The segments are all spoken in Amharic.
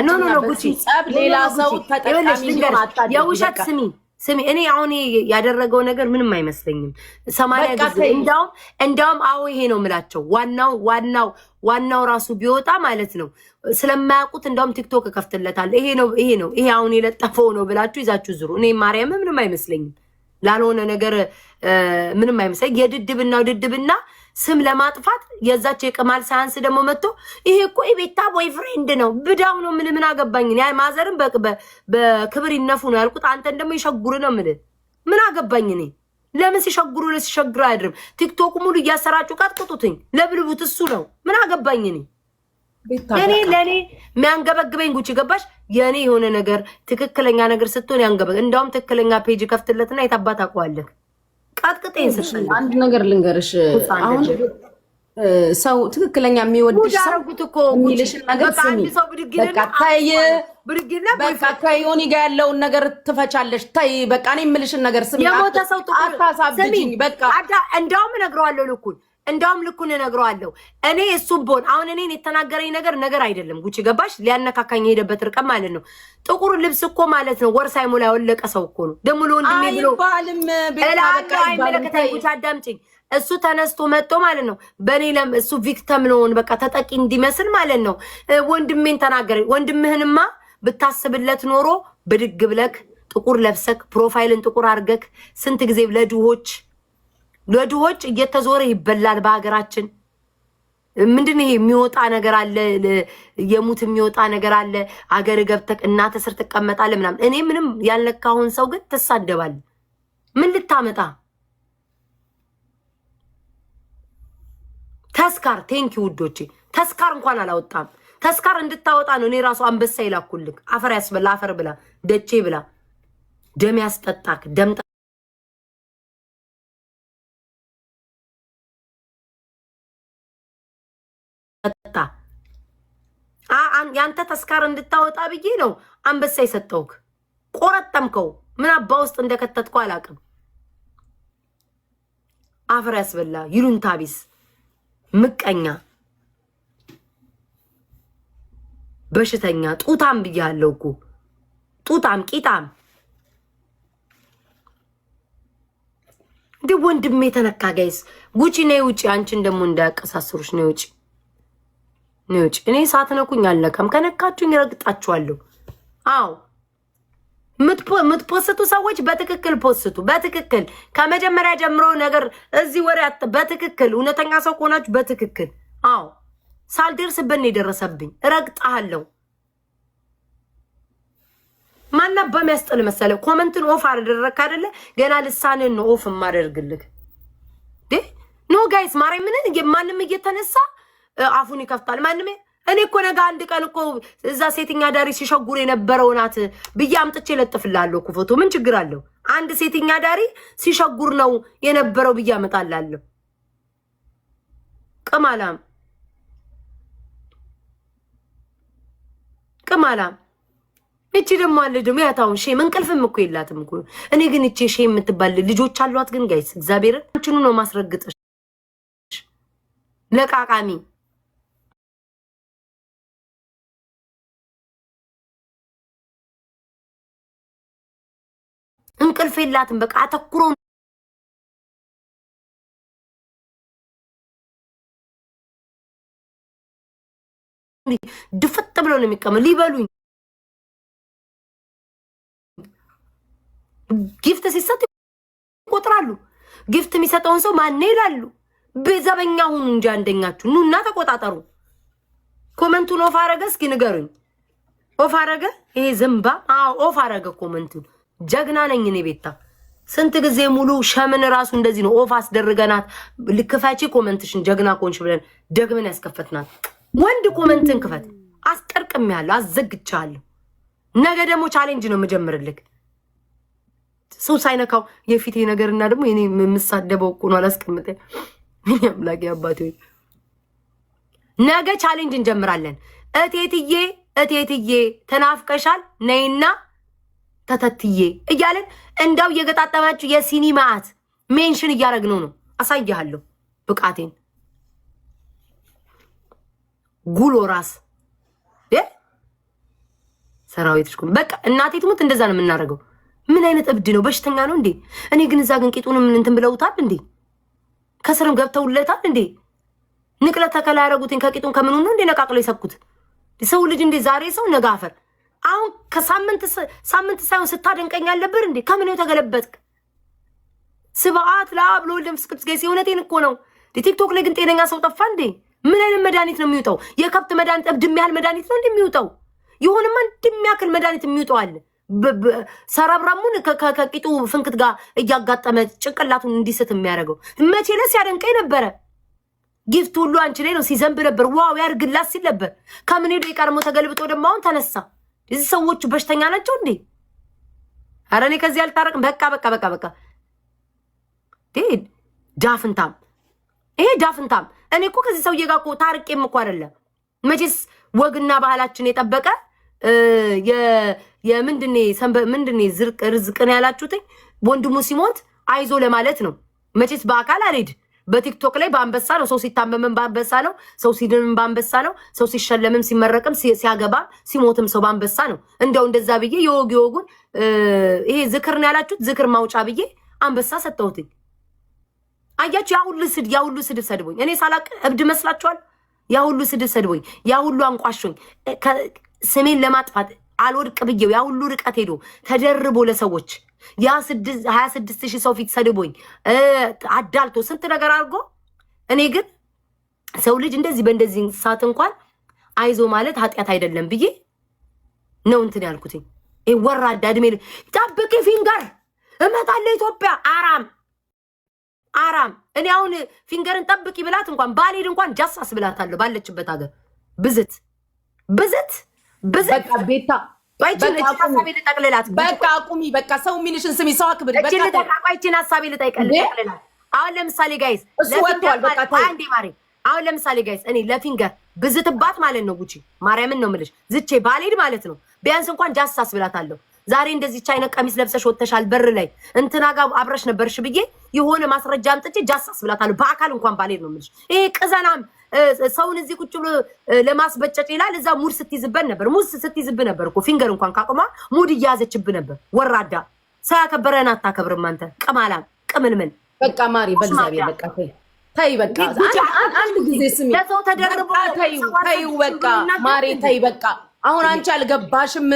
ኖ ኖ ጉቺ ጸብ ሌላ ሰው ተጠቃሚ ሊሆን አታድርግ። የውሸት ስሚ እኔ አሁን ያደረገው ነገር ምንም አይመስለኝም። 80 ጊዜ እንዳውም አዎ ይሄ ነው የምላቸው። ዋናው ራሱ ቢወጣ ማለት ነው ስለማያውቁት እንዳውም ቲክቶክ እከፍትለታለሁ። ይሄ አሁን የለጠፈው ነው ብላችሁ ይዛችሁ ዝሩ። እኔ ማርያም ምንም አይመስለኝም። ላልሆነ ነገር ምንም አይመስለኝ። ድድብና ስም ለማጥፋት የዛች የቅማል ሳያንስ ደግሞ መጥቶ ይሄ እኮ የቤታ ቦይፍሬንድ ነው ብዳው ነው ምን አገባኝ። ያ ማዘርም በክብር ይነፉ ነው ያልኩት። አንተን ደግሞ ይሸጉር ነው ምን አገባኝ እኔ። ለምን ሲሸጉሩ ለሲሸግሩ አይደለም። ቲክቶክ ሙሉ እያሰራጩ ቀጥቅጡትኝ ለብልቡት እሱ ነው ምን አገባኝ እኔ። ለኔ የሚያንገበግበኝ ጉቺ ገባሽ? የኔ የሆነ ነገር ትክክለኛ ነገር ስትሆን ያንገበግ እንዳውም ትክክለኛ ፔጅ ከፍትለትና የታባት አቋለክ ቀጥቅጤን ስልኝ አንድ ነገር ልንገርሽ። አሁን ሰው ትክክለኛ የሚወድሽ ሰው የሚልሽን ነገር ስሚ። በቃ ታይ በቃ ከዮኒ ጋር ያለውን ነገር ትፈቻለሽ። ታይ በቃ እኔ የምልሽን ነገር ስሚ። የሞተ ሰው አታሳብጂኝ። በቃ እንዳውም እነግረዋለሁ ልኩን እነግረዋለሁ። እኔ እሱም ቦን አሁን እኔን የተናገረኝ ነገር አይደለም ጉቺ ገባሽ? ሊያነካካኝ የሄደበት ርቀም ማለት ነው። ጥቁር ልብስ እኮ ማለት ነው ወር ሳይሞላ ያወለቀ ሰው እኮ ነው። ደሞ ለወንድሜ ብሎ አይመለከተኝ ጉቺ አዳምጪኝ። እሱ ተነስቶ መጥቶ ማለት ነው በኔ እሱ ቪክተም ነው በቃ ተጠቂ እንዲመስል ማለት ነው። ወንድሜን ተናገረኝ። ወንድምህንማ ብታስብለት ኖሮ ብድግ ብለክ ጥቁር ለብሰክ ፕሮፋይልን ጥቁር አርገክ ስንት ጊዜ ለድሆች እየተዞረ ይበላል በሀገራችን። ምንድነው ይሄ የሚወጣ ነገር አለ? የሙት የሚወጣ ነገር አለ። አገር ገብተክ እናተ ስር ተቀመጣለ ምናምን። እኔ ምንም ያልነካሁን ሰው ግን ተሳደባል። ምን ልታመጣ? ተስካር ቴንኪ ውዶቼ። ተስካር እንኳን አላወጣም። ተስካር እንድታወጣ ነው እኔ ራሱ አንበሳ ይላኩልክ። አፈር ያስበላ አፈር ብላ ደቼ ብላ ደም ያስጠጣክ ደም ያንተ ተስካር እንድታወጣ ብዬ ነው አንበሳ የሰጠውክ። ቆረጠምከው። ምን አባ ውስጥ እንደከተትኩ አላውቅም። አፈር ያስበላ ይሉንታ ቢስ ምቀኛ በሽተኛ ጡታም ብያለሁ እኮ ጡታም ቂጣም እንደ ወንድሜ ተነካ። ጋይስ ጉቺ ነይ ውጪ። አንቺን ደግሞ እንዳያቀሳስሩሽ ነይ ውጪ። እኔ ሳትነኩኝ አልነካም። ከነካችሁኝ ረግጣችኋለሁ። አዎ ምትፖስቱ ሰዎች በትክክል ፖስቱ። በትክክል ከመጀመሪያ ጀምሮ ነገር እዚህ ወሬ በትክክል እውነተኛ ሰው ከሆናችሁ በትክክል አዎ። ሳልደርስብን የደረሰብኝ ረግጣለሁ። ማና በሚያስጠል መሰለ ኮመንትን ኦፍ አደረክ አይደለ? ገና ልሳንን ነው ኦፍ ማደርግልክ ኖ ጋይስ ማንም እየተነሳ አፉን ይከፍታል። ማንም እኔ እኮ ነገ አንድ ቀን እኮ እዛ ሴትኛ ዳሪ ሲሸጉር የነበረው ናት ብዬ አምጥቼ ለጥፍላለሁ እኮ ፎቶ። ምን ችግር አለው? አንድ ሴትኛ ዳሪ ሲሸጉር ነው የነበረው ብዬ አመጣላለሁ። ቅማላም እቺ ደግሞ አለ ደግሞ ያታውን ሼም እንቅልፍም እኮ የላትም እኮ። እኔ ግን እቺ ሼም የምትባል ልጆች አሏት። ግን ጋይስ እግዚአብሔርን አንቺኑ ነው ማስረግጥሽ ለቃቃሚ እንቅልፍ የላትም። በቃ አተኩሮ ድፍጥ ብሎ ነው የሚቀመጥ። ሊበሉኝ ጊፍት ሲሰጥ ይቆጥራሉ። ጊፍት የሚሰጠውን ሰው ማን ይላሉ? በዘበኛ ሁኑ እንጂ አንደኛችሁ ኑና ተቆጣጠሩ። ኮመንቱን ኦፍ አረገ። እስኪ ንገሩኝ። ኦፍ አረገ ይሄ ዝምባ? አዎ ኦፍ አረገ ኮመንቱን። ጀግና ነኝ እኔ ቤታ። ስንት ጊዜ ሙሉ ሸምን ራሱ እንደዚህ ነው ኦፍ አስደርገናት። ልክፋቺ ኮመንትሽን ጀግና ኮንሽ ብለን ደግመን ያስከፈትናት። ወንድ ኮመንትን ክፈት። አስጠርቅሜያለሁ፣ አዘግቻለሁ። ነገ ደግሞ ቻሌንጅ ነው የምጀምርልክ። ሰው ሳይነካው የፊቴ ነገርና ደግሞ እኔ የምሳደበው እኮ ነው። አላስቀምጠ ምን ያምላክ ያባቴ። ነገ ቻሌንጅ እንጀምራለን። እቴትዬ ተናፍቀሻል ነይና ተተትዬ እያለን እንዳው የገጣጠማችሁ የሲኒማት ሜንሽን እያረግነው ነው። አሳያለሁ ብቃቴን። ጉሎ ራስ ሰራዊትሽ በቃ እናቴ ትሙት እንደዛ ነው የምናደርገው። ምን አይነት እብድ ነው? በሽተኛ ነው እንዴ? እኔ ግን እዛ ግን ቂጡንም እንትን ብለውታል እንዴ? ከስርም ገብተውለታል እንዴ? ንቅለ ተከላ ያደረጉትን ከቂጡን ከምኑ ነው እንዴ ነቃቅለው የሰኩት? ሰው ልጅ እንዴ ዛሬ ሰው ነጋፈር። አሁን ከሳምንት ሳይሆን ስታደንቀኝ አልነበር እንዴ? ከምን ነው ተገለበጥክ? ስብዓት ለአብ ለወልድ ለመንፈስ ቅዱስ ጋይስ የእውነቴን እኮ ነው። ቲክቶክ ላይ ግን ጤነኛ ሰው ጠፋ እንዴ? ምን አይነት መድኃኒት ነው የሚውጠው? የከብት መድኃኒት እብድ ያህል መድኃኒት ነው እንደሚውጠው? ይሁንማ እንደሚያክል መድኃኒት የሚውጠው አለ። ሰረብራሙን ከቂጡ ፍንክት ጋር እያጋጠመ ጭንቅላቱን እንዲስት የሚያደርገው መቼ ዕለት ሲያደንቀኝ ነበረ። ጊፍት ሁሉ አንቺ ላይ ነው ሲዘንብ ነበር። ዋው ያርግላት ሲል ነበር። ከምን ሄዶ የቀድሞ ተገልብጦ ደግሞ አሁን ተነሳ። እዚህ ሰዎቹ በሽተኛ ናቸው እንዴ? ኧረ እኔ ከዚህ አልታረቅም። በቃ ዳፍንታም ይሄ ዳፍንታም። እኔ እኮ ከዚህ ሰውዬ ጋር እኮ ታርቄም እኮ አይደለም። መቼስ ወግና ባህላችን የጠበቀ ምንድኔ ርዝቅን ያላችሁትኝ ወንድሙ ሲሞት አይዞ ለማለት ነው። መቼስ በአካል አልሄድ በቲክቶክ ላይ በአንበሳ ነው ሰው ሲታመምም በአንበሳ ነው፣ ሰው ሲድንም በአንበሳ ነው፣ ሰው ሲሸለምም ሲመረቅም ሲያገባም ሲሞትም ሰው በአንበሳ ነው። እንደው እንደዛ ብዬ የወጉን ይሄ ዝክር ነው ያላችሁት ዝክር ማውጫ ብዬ አንበሳ ሰጠሁትኝ። አያችሁ ያ ሁሉ ስድብ ሰድቦኝ እኔ ሳላቅ እብድ መስላችኋል? ያ ሁሉ ስድብ ሰድቦኝ ያ ሁሉ አንቋሾኝ ስሜን ለማጥፋት አልወድቅ ብዬው ያ ሁሉ ርቀት ሄዶ ተደርቦ ለሰዎች ያ 26,000 ሰው ፊት ሰድቦኝ አዳልቶ ስንት ነገር አድርጎ እኔ ግን ሰው ልጅ እንደዚህ በእንደዚህ ሰዓት እንኳን አይዞ ማለት ኃጢአት አይደለም ብዬ ነው እንትን ያልኩትኝ። ይሄ ወራዳ እድሜ ጠብቂ ፊንገር እመጣለሁ ኢትዮጵያ አራም እኔ አሁን ፊንገርን ጠብቂ ብላት እንኳን ባልሄድ እንኳን ጃሳስ ብላታለሁ ባለችበት ሀገር ብዝት በቃ ቤታ በቃ አቁሚ። በቃ ሰው ሚኒሽን ስሚ፣ ሰው አክብሪ። በቃ ታቋይችን ሐሳቤ ልጠይቀልላት። አሁን ለምሳሌ ጋይስ እሱ ወጥቷል። በቃ አንዴ ማሪ አሁን ለምሳሌ ጋይስ እኔ ለፊንገር ብዝትባት ማለት ነው ጉቺ ማርያምን ነው የምልሽ ዝቼ ባልሄድ ማለት ነው ቢያንስ እንኳን ጃሳስ ብላታለሁ። ዛሬ እንደዚህ አይነት ቀሚስ ለብሰሽ ወጥተሻል በር ላይ እንትና ጋር አብረሽ ነበርሽ ብዬ የሆነ ማስረጃ አምጥቼ ጃሳስ ብላታለሁ። በአካል እንኳን ባልሄድ ነው የምልሽ። ይሄ ቅዘናም ሰውን እዚህ ቁጭ ብሎ ለማስበጨጭ ይላል። እዛ ሙድ ስትይዝበት ነበር። ሙድ ስትይዝብህ ነበር እኮ ፊንገር እንኳን ካቆማ ሙድ እያያዘችብህ ነበር። ወራዳ ሰው ያከበረህን አታከብርም አንተ ቅማላም ቅምልምን። በቃ ማሪ በእግዚአብሔር በቃ ተይ በቃ አንድ ጊዜ ስሚ። ለሰው ተደርቦ ተይ በቃ ማሪ ተይ በቃ። አሁን አንቺ አልገባሽም።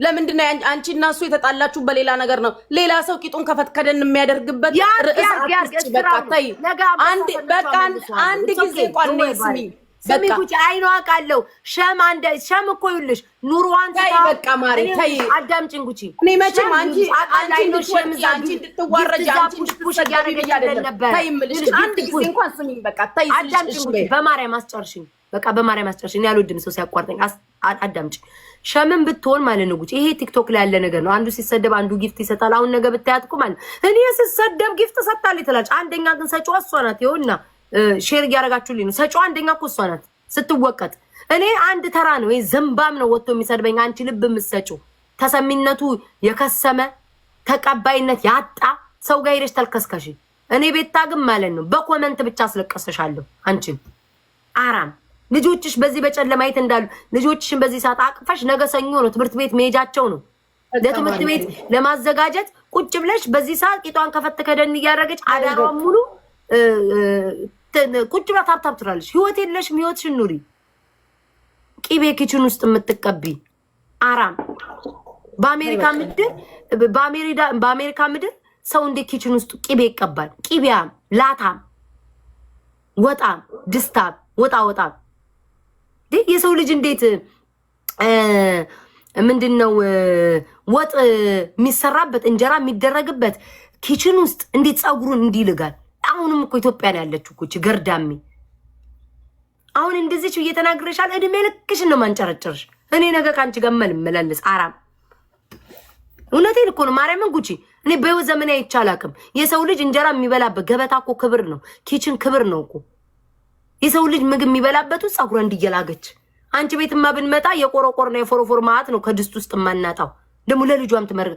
ለምንድን ነው አንቺ እና እሱ የተጣላችሁ? በሌላ ነገር ነው። ሌላ ሰው ቂጡን ከፈት ከደን የሚያደርግበት ርዕስ አትስጪ። በቃ ተይ አንድ ጊዜ ቋን ስሚ በቃ ጉቺ አይኗ አውቃለሁ። ሸም እኮ ይኸውልሽ ኑሮዋን ተይ በቃ ማሪ ተይ አዳምጪኝ ጉቺ። እኔ መቼም አንቺ እንድትዋረጂ አንቺ እንድትሰጋቢ አይደለም ተይ የምልሽ። አንድ ጊዜ እንኳን ስሚኝ በቃ ተይ አዳምጪኝ። በማርያም አስጨርሽኝ በቃ በማርያም አስጨርሽኝ። እኔ አልወድም ሰው ሲያቋርጠኝ። አዳምጪኝ። ሸምን ብትሆን ማለት ነው ጉቺ ይሄ ቲክቶክ ላይ ያለ ነገር ነው። አንዱ ሲሰደብ አንዱ ጊፍት ይሰጣል። አሁን ነገ ብታያትኩ ማለት እኔ ስሰደብ ጊፍት ሰጣል ትላለች። አንደኛ ግን ሰጪዋ እሷ ናት። ይኸውና ሼር እያደረጋችሁልኝ ነው። ሰጪዋ አንደኛ እኮ እሷ ናት ስትወቀጥ። እኔ አንድ ተራ ነው ይሄ ዘንባም ነው ወጥቶ የሚሰድበኝ። አንቺ ልብ የምትሰጪው ተሰሚነቱ የከሰመ ተቀባይነት ያጣ ሰው ጋር ሄደሽ ተልከስከሽ። እኔ ቤታ ግን ማለት ነው በኮመንት ብቻ አስለቀሰሻለሁ አንቺን አራም። ልጆችሽ በዚህ በጨለማ የት እንዳሉ ልጆችሽን በዚህ ሰዓት አቅፈሽ ነገ ሰኞ ነው ትምህርት ቤት መሄጃቸው ነው። ለትምህርት ቤት ለማዘጋጀት ቁጭ ብለሽ በዚህ ሰዓት ቂጧን ከፈት ከደን እያደረገች አዳሯን ሙሉ ቁጭ ብላ ታብታብ ትላለች። ህይወት የለሽም። ህይወትሽን ኑሪ። ቂቤ ኪችን ውስጥ የምትቀቢ አራም። በአሜሪካ ምድር ሰው እንደ ኪችን ውስጥ ቂቤ ይቀባል? ቂቤያም ላታም ወጣም ድስታም ወጣም የሰው ልጅ እንዴት ምንድነው ወጥ የሚሰራበት እንጀራ የሚደረግበት ኪችን ውስጥ እንዴት ፀጉሩን እንዲልጋል? አሁንም እኮ ኢትዮጵያ ነው ያለችው እኮ ገርዳሚ። አሁን እንደዚህች እየተናገረሻል። እድሜ ልክሽን ነው ማንጨረጨርሽ። እኔ ነገ ካንቺ ጋር መልመላለስ አራም። እውነቴን እኮ ነው ማርያምን ጉቺ። እኔ በህይወት ዘመኔ አይቻል አቅም የሰው ልጅ እንጀራ የሚበላበት ገበታ እኮ ክብር ነው። ኪችን ክብር ነው እኮ። የሰው ልጅ ምግብ የሚበላበት ውስጥ ፀጉሯ እንዲየላገች። አንቺ ቤትማ ብንመጣ የቆረቆርና የፎሮፎር ማት ነው ከድስት ውስጥ ማናጣው። ደግሞ ለልጇም ትመርግ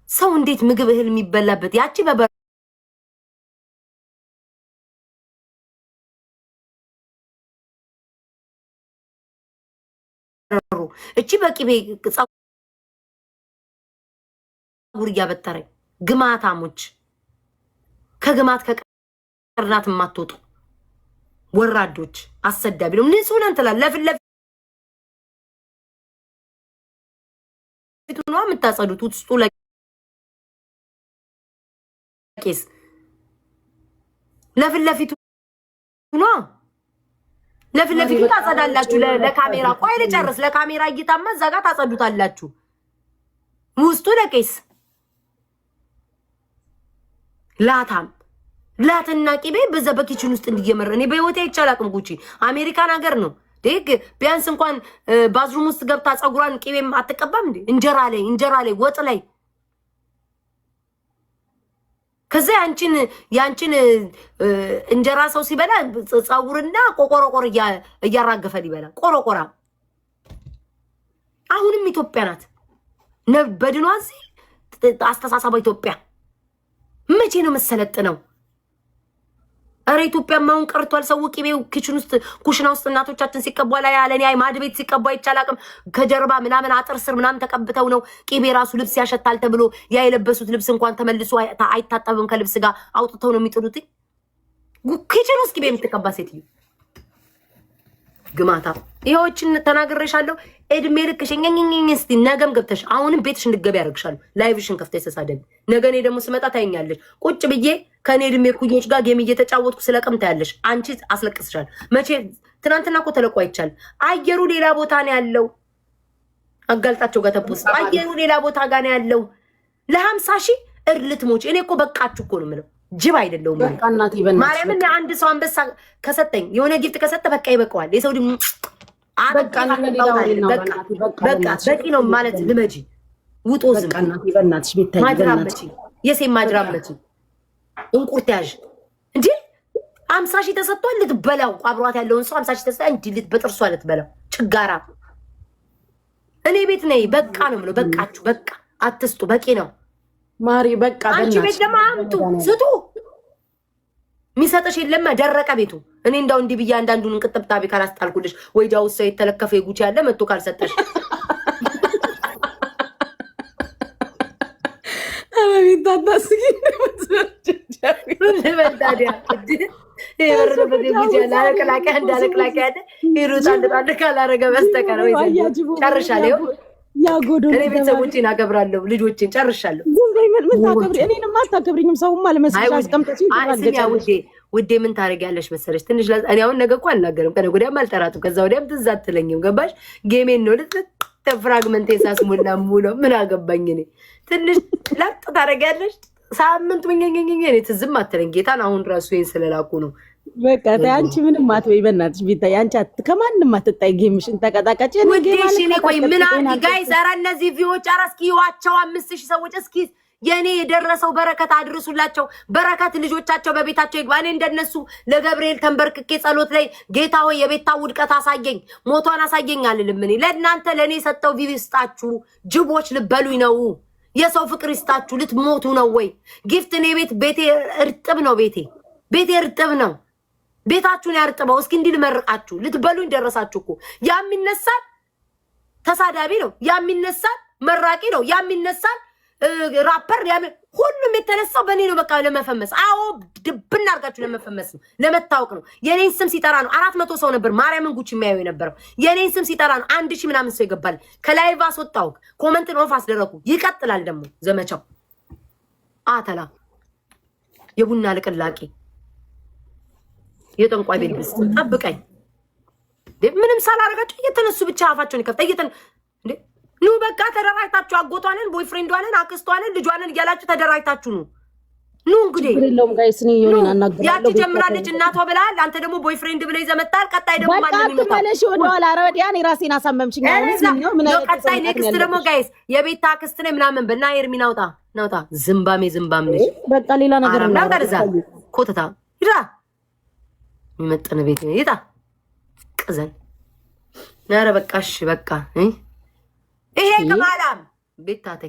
ሰው እንዴት ምግብ እህል የሚበላበት ያቺ በበሩ እቺ በቂቤ ጸጉር እያበጠረኝ ግማታሞች ከግማት ከቀርናት የማትወጡ ወራዶች አሰዳቢ ነው። ንጹህ ነን ትላለህ። ለፊቱ ነው የምታጸዱት ውስጡ ለቄስ ለፊቱ ነው ለፊቱ ታጸዳላችሁ። ለካሜራ ቆይ ልጨርስ። ለካሜራ እይታማ እዛ ጋር ታጸዱታላችሁ። ውስጡ ለቄስ ላታም ላትና ቂቤ በዛ በኪችን ውስጥ እንዲየመረ እኔ በህይወቴ አይቻላቅም። ጉቺ አሜሪካን ሀገር ነው ደግ ቢያንስ እንኳን ባዝሩም ውስጥ ገብታ ጸጉሯን ቂቤም አትቀባም እንዴ? እንጀራ ላይ ወጥ ላይ ከዛ ያንቺን እንጀራ ሰው ሲበላ ጸጉርና ቆቆሮቆር እያራገፈ ሊበላ ቆሮቆራ። አሁንም ኢትዮጵያ ናት በድኗ እዚህ አስተሳሰባ ኢትዮጵያ መቼ ነው መሰለጥነው? አረ ኢትዮጵያ ማውን ቀርቷል። ሰው ቂቤው ኪችን ውስጥ ኩሽና ውስጥ እናቶቻችን ሲቀባ ላይ ያለኔ አይ ማድ ቤት ሲቀባ ይቻላልም ከጀርባ ምናምን አጥር ስር ምናምን ተቀብተው ነው ቂቤ ራሱ ልብስ ያሸታል ተብሎ ያ የለበሱት ልብስ እንኳን ተመልሶ አይታጠብም ከልብስ ጋር አውጥተው ነው የሚጥሉት። ኪችን ውስጥ ቂቤ የምትቀባ ሴትዮ ግማታ። ይሄዎችን ተናግሬሻለሁ። እድሜ ልክሽ ኘኘኘኝ እስቲ ነገም ገብተሽ አሁንም ቤትሽ እንድትገቢ ያደርግሻለሁ። ላይቭሽን ከፍተሽ ተሳደቢ። ነገ እኔ ደግሞ ስመጣ ታይኛለሽ ቁጭ ብዬ ከኔ እድሜ ኩዮች ጋር ጌም እየተጫወትኩ ስለቀም ታያለሽ። አንቺ አስለቅስሻል። መቼ ትናንትና እኮ ተለቆ አይቻል። አየሩ ሌላ ቦታ ነው ያለው። አጋልጣቸው ጋር ተፖስ አየሩ ሌላ ቦታ ጋር ነው ያለው። ለ50 ሺህ እርልት ሞች። እኔ እኮ በቃችሁ እኮ ነው የምለው። ጅብ አይደለሁም ማርያምን። አንድ ሰው አንበሳ ከሰጠኝ የሆነ ጊፍት ከሰጠ በቃ ይበቃዋል። የሰው ድም በቃ በቂ ነው ማለት ልመጂ ውጦ ዝም ማድራመጪ የሴም ማድራመጪ እንቁርታጅ እንዴ 50 ሺህ ተሰጥቷል። ልትበላው አብሯት ያለውን ሰው 50 ሺህ ተሰጥቷል እንዴ በጥርሷ ልትበላው ጭጋራ። እኔ ቤት ነኝ በቃ ነው የምለው። በቃችሁ በቃ አትስጡ። በቂ ነው ማሪ በቃ አንቺ ቤት ደግሞ አምጡ ስጡ። ሚሰጥሽ የለም ደረቀ ቤቱ። እኔ እንዳው እንዲህ ብዬ አንዳንዱን እንቅጥብጣቢ ካላስጣልኩልሽ ወይ ዳው ሰው የተለከፈ የጉቺ ያለ መጥቶ ካልሰጠሽ አቤት ታታስጊ ለበዳዲያ የበረበደ ጉቺ ያለ አለቅላቂያ እንዳለቅላቂያ ይሩጣል ካላረገ በስተቀር ወይ ጨርሻለሁ። ያጎዶ እኔ ቤተሰቦቼን አከብራለሁ። ልጆቼን ጨርሻለሁ። ምን ታከብሪ? እኔንም አታከብሪኝም። ሰውማ ለመስማት አስቀምጠሽ ይላል። ውዴ ምን ታደርጊያለሽ መሰለሽ? ትንሽ እኔ አሁን ነገ እኮ አልናገርም። ከነገ ወዲያም አልጠራትም። ከዛ ወዲያም ትዝ አትለኝም። ገባሽ? ጌሜን ነው ፍራግመንቴ ሳስሞላ ሙሉ ምን አገባኝ እኔ። ትንሽ ላጥ ታደርጊያለሽ። ሳምንት ወኘኘኘ እኔ ትዝም አትለኝ። ጌታን አሁን ራሱ ይሄን ስለላኩ ነው። በቃ አንቺ ምንም አትበይ በእናትሽ ቢታይ። አንቺ ከማንም አትጣይ። ጌምሽን ተቀጣቀጭ። ውዴሽ እኔ ቆይ ምን አድርጊ ጋይስ? ኧረ እነዚህ ቪዎች ኧረ እስኪ ይዋቸው 5000 ሰዎች እስኪ የኔ የደረሰው በረከት አድርሱላቸው። በረከት ልጆቻቸው በቤታቸው ይግባ። እኔ እንደነሱ ለገብርኤል ተንበርክኬ ጸሎት ላይ ጌታ ሆይ የቤታ ውድቀት አሳየኝ፣ ሞቷን አሳየኝ አልልም። እኔ ለእናንተ ለእኔ የሰጠው ቪው ይስጣችሁ። ጅቦች ልበሉኝ ነው። የሰው ፍቅር ይስጣችሁ። ልትሞቱ ነው ወይ? ጊፍት እኔ ቤቴ እርጥብ ነው። ቤቴ እርጥብ ነው። ቤታችሁን ያርጥበው። እስኪ እንዲህ ልመርቃችሁ። ልትበሉኝ ደረሳችሁ እኮ። ያም ይነሳል ተሳዳቢ ነው፣ ያም ይነሳል መራቂ ነው፣ ያም ይነሳል ራፐር ሁሉም የተነሳው በእኔ ነው። በቃ ለመፈመስ አዎ ድብና አድርጋችሁ ለመፈመስ ነው፣ ለመታወቅ ነው። የኔን ስም ሲጠራ ነው 400 ሰው ነበር ማርያምን ጉቺ የሚያዩ የነበረው። የኔን ስም ሲጠራ ነው 1000 ምናምን ሰው ይገባል። ከላይቭ አስወጣው፣ ኮመንትን ኦፍ አስደረኩ። ይቀጥላል ደግሞ ዘመቻው። አተላ የቡና ልቅላቂ የጠንቋይ ቤት ብስ ጠብቀኝ። ምንም ሳላረጋቸው እየተነሱ ብቻ አፋቸውን ይከፍታ ኑ በቃ ተደራጅታችሁ አጎቷንን ቦይፍሬንዷንን አክስቷንን ልጇንን እያላችሁ ተደራጅታችሁ ኑ እንግዲህ ያቺ ጀምራለች እናቷ ብለሃል። አንተ ደግሞ ቦይፍሬንድ ብለህ ይዘህ መጣል። ቀጣይ ደግሞ ማንንም ራሴን አሳመምሽኝ። ቀጣይ ኔክስት ደግሞ ጋይስ የቤታ አክስት ነኝ ምናምን በና ኤርሚ ናውጣ ዝምባም ነሽ። በቃ ሌላ ነገር ናውጣ ኮተታ ሂዳ የሚመጥን ቤት ይጣ ቅዘን ኧረ በቃሽ በቃ ይሄ ከማላም ቤታቴ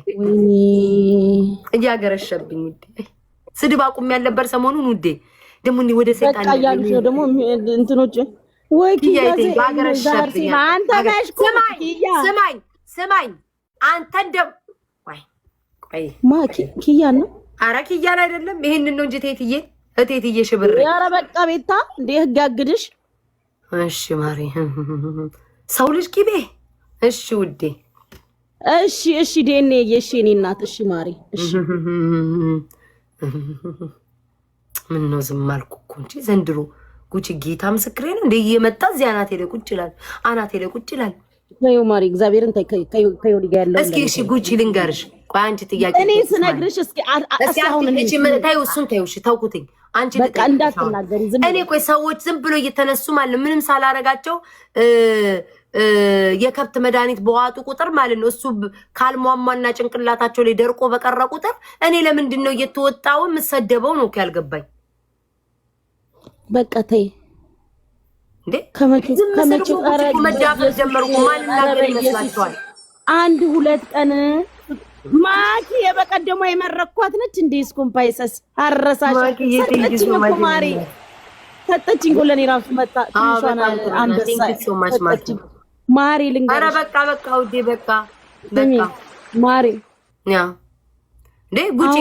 እያገረሸብኝ ውዴ። ስድብ አቁም ያልነበር ሰሞኑን ውዴ። ደግሞ ወደ ሰይጣን ያሉት ነው ደግሞ እንትኖች ወይ ስማኝ አንተ እንደው ቆይ ማኪ ኪያ ነው። ኧረ ኪያን አይደለም ይሄንን ነው እንጂ እቴትዬ ሽብሬ። ኧረ በቃ ቤታ እንደ ህግ ያግድሽ። እሺ ማሪ ሰው ልጅ ቂቤ። እሺ ውዴ እሺ ዴኔ የሺ እኔ እናት እሺ ማሪ እሺ። ምን ነው ዝም አልኩ እኮ እንጂ ዘንድሮ ጉቺ ጌታ ምስክሬ ነው እንደ እየመጣ እዚህ አናቴ ላይ ቁጭ ይላል። ታዩ ማሪ እግዚአብሔርን ታዩ ሊጋ ያለው እስኪ እሺ ጉቺ ልንገርሽ። ቆይ አንቺ ጥያቄ እኔ ስነግርሽ እስኪ አሁን እሺ ታዩ እሱን ታዩ እሺ ተውኩትኝ። አንቺ በቃ እንዳትናገሪ ዝም እኔ ቆይ ሰዎች ዝም ብሎ እየተነሱ ማለት ምንም ሳላረጋቸው የከብት መድኃኒት በዋጡ ቁጥር ማለት ነው እሱ ካልሟሟና ጭንቅላታቸው ላይ ደርቆ በቀረ ቁጥር እኔ ለምንድን ነው እየተወጣው የምሰደበው ነው ያልገባኝ። በቃ ተይ እንዴ ከመቼ መዳፈር ጀመርኩ። ማን እናገር ይመስላችኋል? አንድ ሁለት ቀን ማኪ የበቀደሙ የመረኳት ነች እንዴ ስኮምፓይሰስ አረሳሽ ሰጠችኝ እኮ ማሪ ሰጠችኝ እኮ ለኔ ራሱ መጣ ትንሿን አንበሳ ሰጠችኝ ማሪ ልንገርሽ። ኧረ በቃ ውዴ በቃ ማሪ ያ እንዴ ጉቺ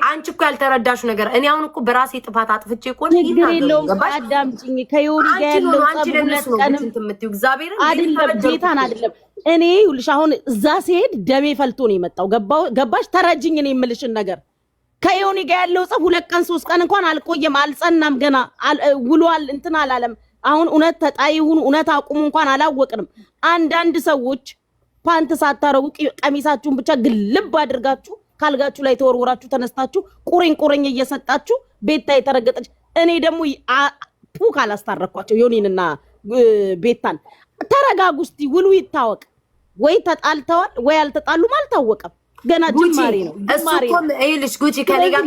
አንቺ እኮ ያልተረዳሽ ነገር እኔ አሁን እኮ በራሴ ጥፋት አጥፍቼ እኮ ነው ይናገር አዳምጪኝ። ከዮሪ ጋር ያለው ጸብ ሁለት ቀንም እግዚአብሔርን አይደለም ጌታን አይደለም እኔ ይኸውልሽ አሁን እዛ ሲሄድ ደሜ ፈልቶ ነው የመጣው። ገባሽ? ተረጅኝ እኔ የምልሽን ነገር ከዮኒ ጋር ያለው ጸብ ሁለት ቀን ሶስት ቀን እንኳን አልቆየም፣ አልጸናም፣ ገና ውሏል እንትን አላለም። አሁን እውነት ተጣይሁን እውነት አቁሙ እንኳን አላወቅንም። አንዳንድ ሰዎች ፓንት ሳታረጉ ቀሚሳችሁን ብቻ ግልብ አድርጋችሁ ካልጋችሁ ላይ ተወርወራችሁ ተነስታችሁ ቁርኝ እየሰጣችሁ ቤታ የተረገጠች እኔ ደግሞ ፑ ካላስታረኳቸው ዮኒንና ቤታን ተረጋጉ እስቲ ውሉ ይታወቅ። ወይ ተጣልተዋል ወይ አልተጣሉም አልታወቀም። ገና ጅማሬ ነው። ይኸውልሽ ጉቺ ከኔ ጋር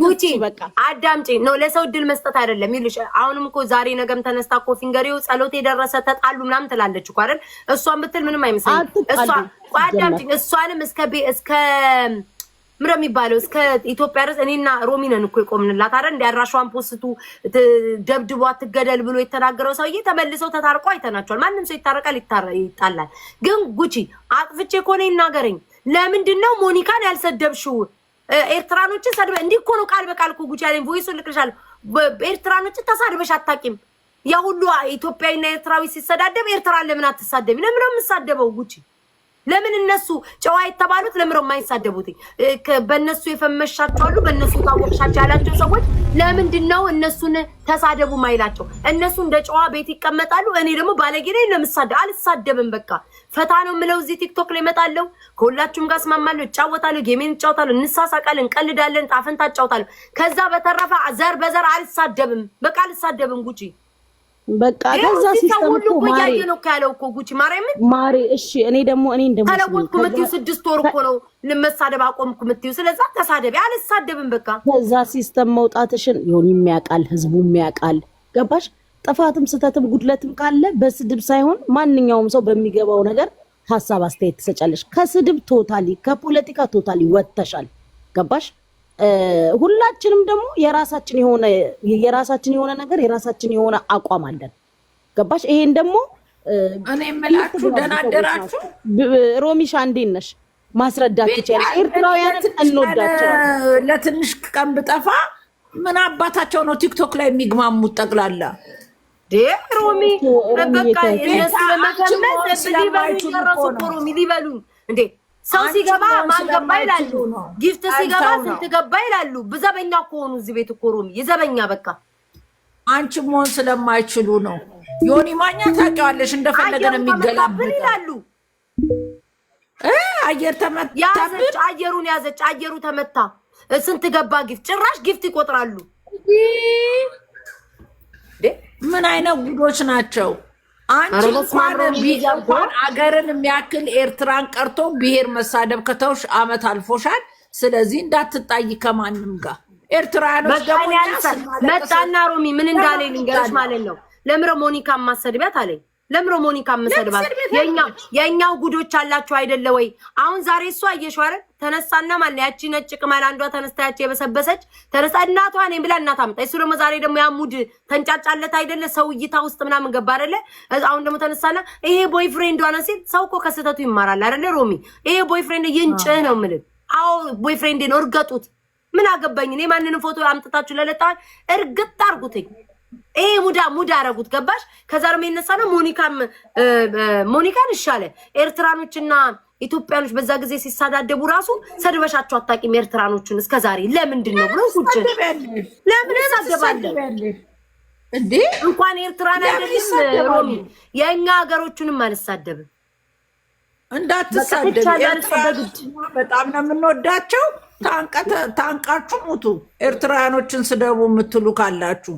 ጉቺ በቃ አዳምጪ ነው ለሰው እድል መስጠት አይደለም። ይኸውልሽ አሁንም እኮ ዛሬ ነገም ተነስታ እኮ ፊንገሪው ጸሎት የደረሰ ተጣሉ ምናምን ትላለች እኮ አይደል? እሷን ብትል ምንም አይመስለኝም። እሷ አዳምጪ እሷንም እስከ ምረ የሚባለው እስከ ኢትዮጵያ ድረስ እኔና ሮሚ ነን እኮ የቆምንላት አይደል? እንደ አድራሿን ፖስቱ ደብድቧ ትገደል ብሎ የተናገረው ሰውዬ ተመልሰው ተታርቆ አይተናቸዋል። ማንም ሰው ይታረቃል ይጣላል። ግን ጉቺ አጥፍቼ እኮ ነው ይናገረኝ። ለምንድን ነው ሞኒካን ያልሰደብሽው? ኤርትራኖችን ሰድበ እንዲህ እኮ ነው ቃል በቃል እኮ ጉቺ ያለኝ ቮይሱን ልክልሻለሁ። ኤርትራኖችን ተሳድበሽ አታውቂም። ያ ሁሉ ኢትዮጵያዊና ኤርትራዊ ሲሰዳደብ ኤርትራን ለምን አትሳደቢ? ለምን ነው የምሳደበው ጉቺ? ለምን እነሱ ጨዋ የተባሉት ለምን ነው የማይሳደቡት? በእነሱ የፈመሻቸው አሉ፣ በእነሱ ታወቅሻቸው ያላቸው ሰዎች ለምንድን ነው እነሱን ተሳደቡ ማይላቸው? እነሱ እንደ ጨዋ ቤት ይቀመጣሉ። እኔ ደግሞ ባለጌ ነኝ ለምሳደብ አልሳደብም። በቃ ፈታ ነው የምለው። እዚህ ቲክቶክ ላይ እመጣለሁ፣ ከሁላችሁም ጋር እስማማለሁ፣ እጫወታለሁ፣ ጌሜን እጫወታለሁ፣ እንሳሳቃለን፣ እንቀልዳለን፣ ጣፈንታ እጫወታለሁ። ከዛ በተረፈ ዘር በዘር አልሳደብም። በቃ አልሳደብም ጉቺ በቃ ከዛ ሲስተም እኮ ማሪ ነው ካለው እኮ ጉቺ ማሪ እሺ እኔ እንደሞ ተለወጥኩ ምትዩ 6 ወር እኮ ነው ለመሳደብ አቆምኩ ምትዩ። ስለዚህ ተሳደቢ አልሳደብም። በቃ ከዛ ሲስተም መውጣትሽን ይሁን የሚያቃል ህዝቡ የሚያቃል። ገባሽ? ጥፋትም ስተትም ጉድለትም ካለ በስድብ ሳይሆን ማንኛውም ሰው በሚገባው ነገር ሐሳብ አስተያየት ትሰጫለሽ። ከስድብ ቶታሊ ከፖለቲካ ቶታሊ ወጥተሻል። ገባሽ? ሁላችንም ደግሞ የራሳችን የሆነ ነገር የራሳችን የሆነ አቋም አለን። ገባሽ? ይሄን ደግሞ እኔ የምላችሁ ደህና አደራችሁ። ሮሚሻ እንዴት ነሽ? ማስረዳት ይችላል። ኤርትራውያንን እንወዳቸዋለን። ለትንሽ ቀን ብጠፋ ምን አባታቸው ነው ቲክቶክ ላይ የሚግማሙት ጠቅላላ? ሮሚ በቃ እነሱ ለመገመት ሊበሉን እንዴ ሰው ሲገባ ማን ገባ ይላሉ። ጊፍት ሲገባ ስንት ገባ ይላሉ። በዘበኛ እኮ ሆኑ እዚህ ቤት እኮ ሮሚ የዘበኛ በቃ አንቺ መሆን ስለማይችሉ ነው። ዮኒ ማኛ ታውቂዋለሽ እንደፈለገ ነው የሚገላብጥ ይላሉ። አየር ተመታ አየሩን ያዘች አየሩ ተመታ ስንት ገባ ጊፍት ጭራሽ ጊፍት ይቆጥራሉ። ምን አይነት ጉዶች ናቸው? አንቺ እንኳን አገርን የሚያክል ኤርትራን ቀርቶ ብሔር መሳደብ ከተውሽ አመት አልፎሻል። ስለዚህ እንዳትጣይ ከማንም ጋር። ኤርትራኖች ደግሞ መጣና ሮሚ ምን እንዳለኝ ልንገርሽ ማለት ነው። ለምረ ሞኒካ ማሰድቢያት አለኝ። ለምሮ ሞኒካ መሰድባት የኛው ጉዶች አላችሁ አይደለ ወይ? አሁን ዛሬ እሷ አየሽው አይደል? ተነሳና ማለት ያቺ ነጭ ቅማል አንዷ ተነስታ ያቺ የበሰበሰች ተነሳ እናቷ ነኝ ብላ እናቷ አመጣ። እሱ ደግሞ ዛሬ ደግሞ ያሙድ ተንጫጫለት አይደለ? ሰው እይታ ውስጥ ምናምን ገባ አይደለ? አሁን ደግሞ ተነሳና ይሄ ቦይፍሬንድ ዋና ሲል ሰው እኮ ከስተቱ ይማራል አይደለ? ሮሚ ይሄ ቦይፍሬንድ ይንጭህ ነው የምልህ። አዎ ቦይፍሬንድ ነው፣ እርገጡት። ምን አገባኝ እኔ? ማንንም ፎቶ አምጥታችሁ ለለጣል እርግጥ አርጉትኝ። ይሄ ሙዳ አረጉት። ገባሽ? ከዛ ደግሞ የነሳነው ሞኒካን ይሻለ ኤርትራኖችና ኢትዮጵያኖች በዛ ጊዜ ሲሳዳደቡ ራሱ ሰድበሻቸው አታውቂም ኤርትራኖችን እስከዛሬ ለምንድን ነው ብሎ ቁጭ ለምን ያሳደባለ እንዴ? እንኳን ኤርትራን አይደለም ሮሚ የኛ ሀገሮቹንም አልሳደብም። እንዳትሳደብ በጣም ነው የምንወዳቸው። ታንቃችሁ ሙቱ። ኤርትራኖችን ስደቡ የምትሉ ካላችሁ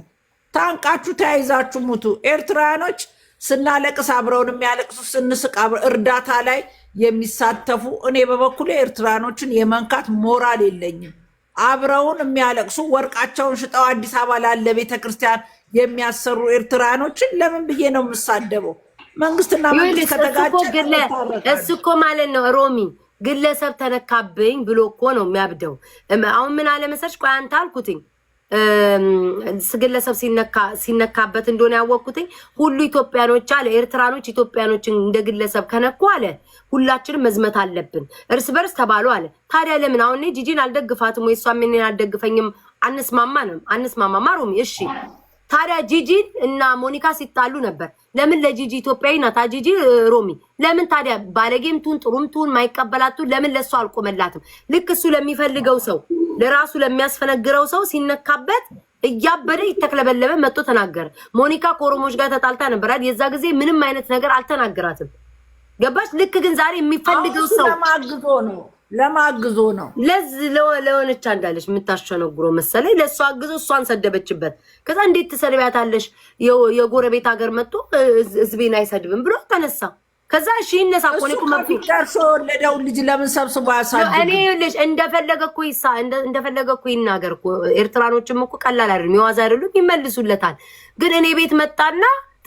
ታንቃችሁ ተያይዛችሁ ሙቱ። ኤርትራኖች ስናለቅስ አብረውን የሚያለቅሱ፣ ስንስቅ እርዳታ ላይ የሚሳተፉ እኔ በበኩሌ ኤርትራኖችን የመንካት ሞራል የለኝም። አብረውን የሚያለቅሱ ወርቃቸውን ሽጠው አዲስ አበባ ላለ ቤተክርስቲያን የሚያሰሩ ኤርትራኖችን ለምን ብዬ ነው የምሳደበው? መንግስትና መንግስት ከተጋጨ እሱ እኮ ማለት ነው ሮሚ ግለሰብ ተነካብኝ ብሎ እኮ ነው የሚያብደው። አሁን ምን አለ መሰለሽ? ቆይ አንተ አልኩትኝ ግለሰብ ሲነካበት እንደሆነ ያወቅኩትኝ ሁሉ ኢትዮጵያኖች አለ ኤርትራኖች ኢትዮጵያኖችን እንደ ግለሰብ ከነኩ አለ ሁላችንም መዝመት አለብን እርስ በርስ ተባሉ አለ። ታዲያ ለምን አሁን ጂጂን አልደግፋትም ወይ እሷም እኔን አልደግፈኝም? አንስማማም ሮሚ። እሺ ታዲያ ጂጂን እና ሞኒካ ሲጣሉ ነበር። ለምን ለጂጂ ኢትዮጵያዊ ናታ ጂጂ ሮሚ። ለምን ታዲያ ባለጌም ቱን ጥሩም ቱን ማይቀበላቱ ለምን ለሷ አልቆመላትም? ልክ እሱ ለሚፈልገው ሰው ለራሱ ለሚያስፈነግረው ሰው ሲነካበት እያበደ ይተክለበለበ መጥቶ ተናገረ። ሞኒካ ከኦሮሞች ጋር ተጣልታ ነበር አይደል? የዛ ጊዜ ምንም አይነት ነገር አልተናገራትም። ገባሽ? ልክ ግን ዛሬ የሚፈልገው ሰው ለማግዞ ነው ለሆነች አንዳለች የምታሸነግሮ መሰለኝ ለሷ አግዞ እሷን ሰደበችበት። ከዛ እንዴት ትሰድቢያታለሽ? የጎረቤት ሀገር መጥቶ ህዝቤን አይሰድብም ብሎ ተነሳ። ከዛ እሺ ይነሳ እኮ ነው ደርሶ ወለደው ልጅ ለምን ሰብስቦ ያሳድግ? እኔ ልጅ እንደፈለገ እኮ ይናገር እኮ። ኤርትራኖችም እኮ ቀላል አይደለም፣ የዋዛ አይደሉም፣ ይመልሱለታል። ግን እኔ ቤት መጣና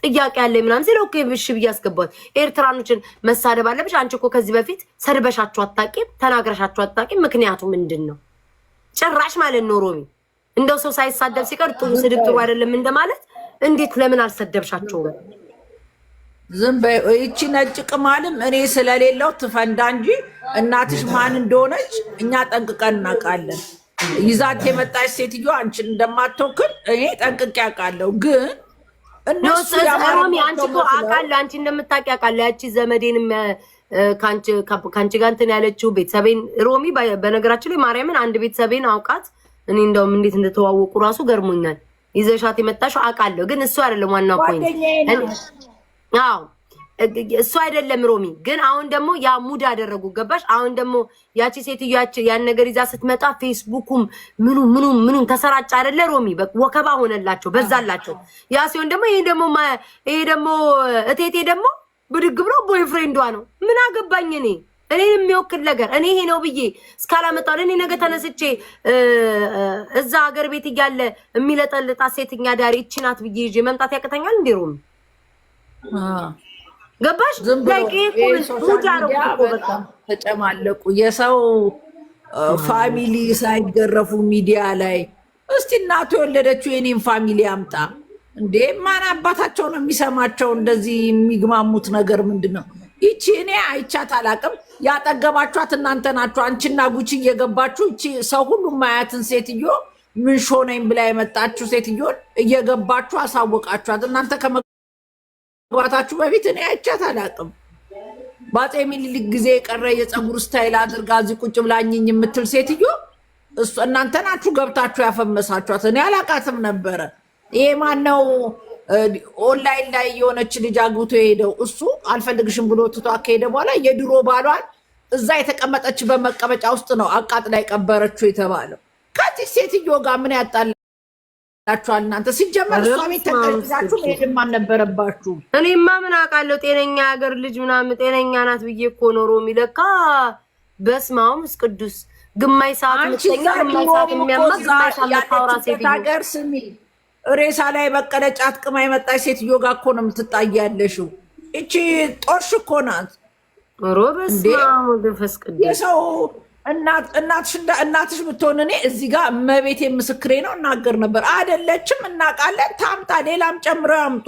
ጥያቄ ያለ ምናምን ሲል ኦኬ ብሽ ብዬ አስገባት። ኤርትራኖችን መሳደብ አለብሽ አንቺ እኮ ከዚህ በፊት ሰድበሻቸው አታውቂም፣ ተናግረሻቸው አታውቂም። ምክንያቱ ምንድን ነው? ጭራሽ ማለት ነው ሮሚ እንደው ሰው ሳይሳደብ ሲቀር ጥሩ ስድብ ጥሩ አይደለም እንደማለት። እንዴት ለምን አልሰደብሻቸውም? ዝም በይ። ይቺ ነጭ ቅማልም እኔ ስለሌለው ትፈንዳ እንጂ እናትሽ ማን እንደሆነች እኛ ጠንቅቀን እናውቃለን። ይዛት የመጣች ሴትዮ አንቺን እንደማትወክል እኔ ጠንቅቄ አውቃለሁ። ግን እነሱ አንቺ እኮ አውቃለሁ፣ አንቺ እንደምታውቂ አውቃለሁ። ያቺ ዘመዴንም ከአንቺ ጋር እንትን ያለችው ቤተሰቤን ሮሚ፣ በነገራችን ላይ ማርያምን አንድ ቤተሰቤን አውቃት እኔ እንደውም እንዴት እንደተዋወቁ ራሱ ገርሞኛል። ይዘሻት የመጣሽው አውቃለሁ፣ ግን እሱ አይደለም ዋናው ፖይንት። አዎ እሱ አይደለም ሮሚ። ግን አሁን ደግሞ ያ ሙድ አደረጉ። ገባሽ? አሁን ደግሞ ያቺ ሴትዮ ያን ነገር ይዛ ስትመጣ ፌስቡኩም ምኑ ተሰራጭ አይደለ ሮሚ? ወከባ ሆነላቸው፣ በዛላቸው። ያ ሲሆን ደግሞ ይሄ ደግሞ እቴቴ ደግሞ ብድግ ብሎ ቦይፍሬንዷ ነው። ምን አገባኝ እኔ የሚወክል ነገር እኔ ይሄ ነው ብዬ እስካላመጣው እኔ ነገ ተነስቼ እዛ ሀገር ቤት እያለ የሚለጠልጣ ሴትኛ ዳሪ እቺ ናት ብዬ ይዤ መምጣት ያቅተኛል እንዴ ሮሚ? ገባሽ? ተጨማለቁ የሰው ፋሚሊ ሳይገረፉ ሚዲያ ላይ። እስቲ እናቱ የወለደችው የኔን ፋሚሊ አምጣ እንዴ! ማን አባታቸው ነው የሚሰማቸው? እንደዚህ የሚግማሙት ነገር ምንድን ነው? ይቺ እኔ አይቻት አላቅም። ያጠገባችኋት እናንተ ናችሁ። አንቺና ጉቺ እየገባችሁ ይቺ ሰው ሁሉ ማያትን ሴትዮ ምን ሾነኝ ብላ የመጣችሁ ሴትዮን እየገባችሁ አሳወቃችኋት። እናንተ ከመግባታችሁ በፊት እኔ አይቻት አላቅም። በአፄ ምኒልክ ጊዜ የቀረ የፀጉር ስታይል አድርጋ እዚህ ቁጭ ብላኝኝ የምትል ሴትዮ እናንተ ናችሁ ገብታችሁ ያፈመሳችኋት። እኔ አላቃትም ነበረ። ይሄ ማነው ኦንላይን ላይ የሆነች ልጅ አግብቶ የሄደው እሱ አልፈልግሽም ብሎ ትቷ ከሄደ በኋላ የድሮ ባሏን እዛ የተቀመጠች በመቀመጫ ውስጥ ነው አቃጥላ የቀበረችው የተባለው። ከዚህ ሴትዮ ጋር ምን ያጣላችኋል እናንተ? ሲጀመር እሷ ቤት ተቀርዛችሁ መሄድም አልነበረባችሁም። እኔማ ምን አውቃለሁ? ጤነኛ ሀገር ልጅ ምናምን ጤነኛ ናት ብዬ እኮ ኖሮ የሚለካ በስመ አብ ወመንፈስ ቅዱስ ግማሽ ሰዓት ምትተኛ ግማሽ ሰዓት የሚያማ ግማሽ ሰዓት የምታወራ ሴትዮ ሀገር ስሚ ሬሳ ላይ በቀለ ጫት ቅማ የመጣች ሴትዮ ጋር እኮ ነው የምትጣይ ያለሽው። እቺ ጦሽ እኮ ናት። ሮበስ ደፈስከደ የሰው እናትሽ ብትሆን እኔ እዚህ ጋር እመቤቴ ምስክሬ ነው እናገር ነበር። አይደለችም እናውቃለን። ታምጣ ሌላም ጨምረው ያምጡ።